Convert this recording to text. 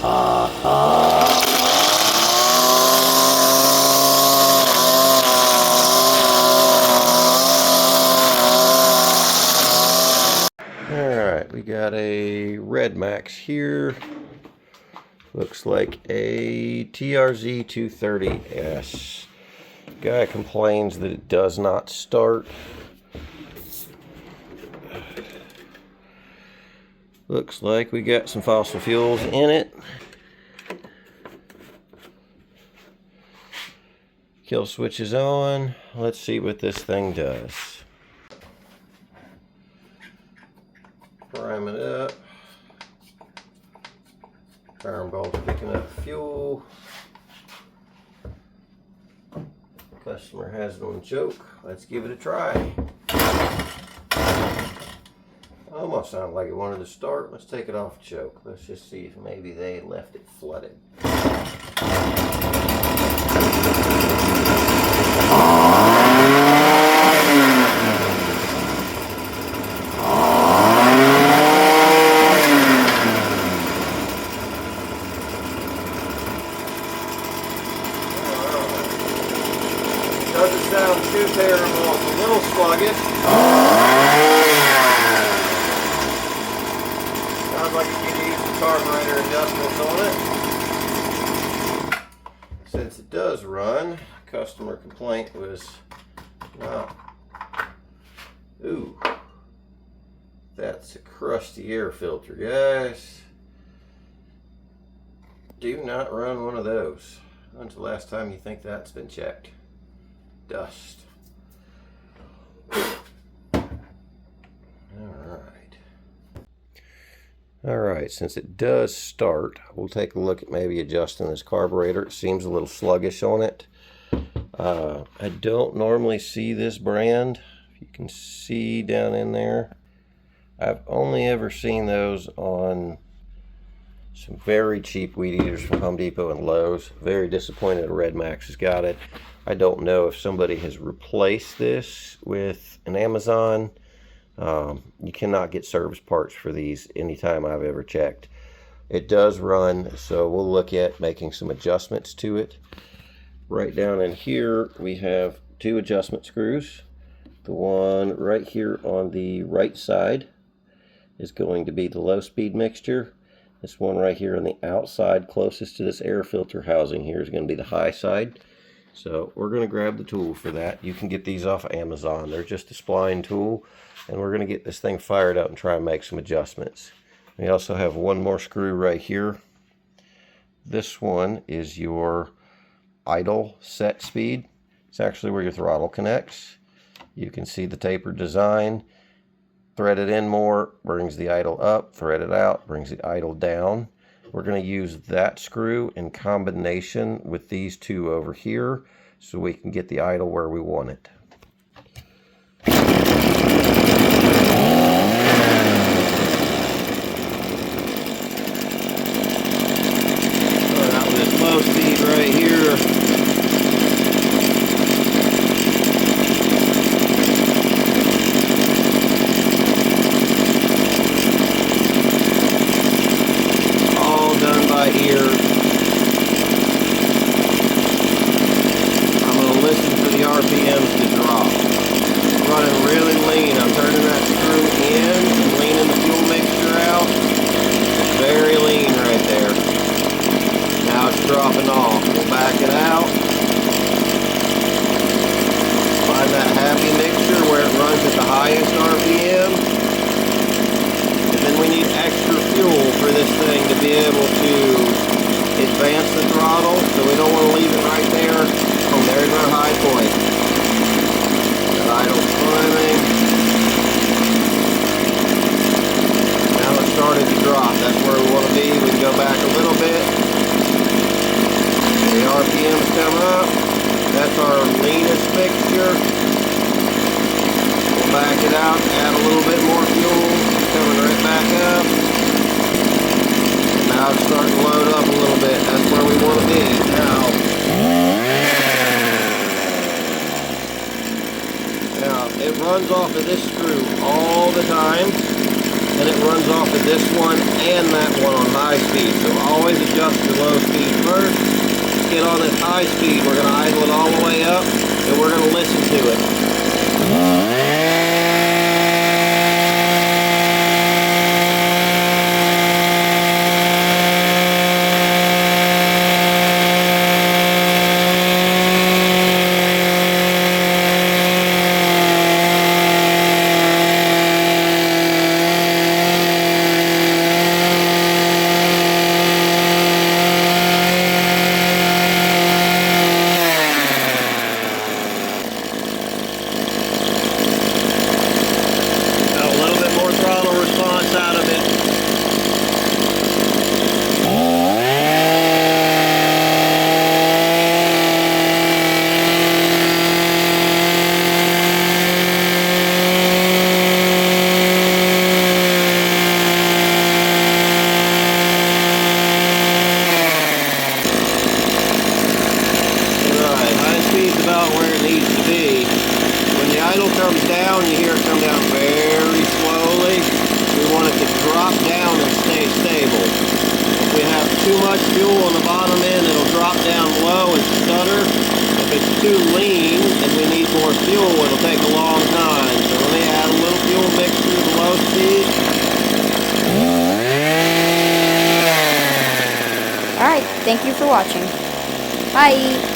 Alright, we got a RedMax here. Looks like a TRZ230S. Guy complains that it does not start. Looks like we got some fossil fuels in it. Kill switch is on. Let's see what this thing does. Prime it up. Iron bulb's picking up fuel. Customer has it on choke. Let's give it a try. Almost sounded like it wanted to start. Let's take it off choke. Let's just see if maybe they left it flooded. Doesn't sound too terrible. It's a little sluggish. Sounds like it could use some carburetor adjustments on it. Since it does run, customer complaint was, wow, ooh, that's a crusty air filter, guys. Do not run one of those. When's the last time you think that's been checked? Dust. Alright, since it does start, we'll take a look at maybe adjusting this carburetor. It seems a little sluggish on it. I don't normally see this brand. If you can see down in there, I've only ever seen those on some very cheap weed eaters from Home Depot and Lowe's. Very disappointed RedMax has got it. I don't know if somebody has replaced this with an Amazon. You cannot get service parts for these anytime I've ever checked. It does run, so we'll look at making some adjustments to it. Right down in here we have two adjustment screws. The one right here on the right side is going to be the low speed mixture. This one right here on the outside closest to this air filter housing here is going to be the high side. So we're going to grab the tool for that. You can get these off of Amazon. They're just a spline tool, and we're going to get this thing fired up and try and make some adjustments. We also have one more screw right here. This one is your idle set speed. It's actually where your throttle connects. You can see the tapered design. Thread it in more, brings the idle up. Thread it out, brings the idle down. We're going to use that screw in combination with these two over here so we can get the idle where we want it. Start out with this low speed right here. Here. I'm going to listen for the RPMs to drop. I'm running really lean. I'm turning that screw in and leaning the fuel mixture out. Very lean right there. Now it's dropping off. We'll back it out. Find that happy mixture where it runs at the highest RPM. And then we need extra fuel for this thing to be able to advance the throttle, so we don't want to leave it right there. Oh, there's our high point. That idle's climbing. Now it's started to drop. That's where we want to be. We can go back a little bit. The RPMs come up. That's our leanest mixture. We'll back it out, add a little bit more fuel. Coming right back up. Now it's starting to load up a little bit. That's where we want to be. Now it runs off of this screw all the time. and it runs off of this one and that one on high speed. So always adjust your low speed first. Get on this high speed, we're going to idle it all the way up, and we're going to listen to it. Comes down, you hear it come down very slowly. We want it to drop down and stay stable. If we have too much fuel on the bottom end, it'll drop down low and stutter. If it's too lean and we need more fuel, it'll take a long time. So let me add a little fuel mixture to the low speed. Alright, thank you for watching. Bye!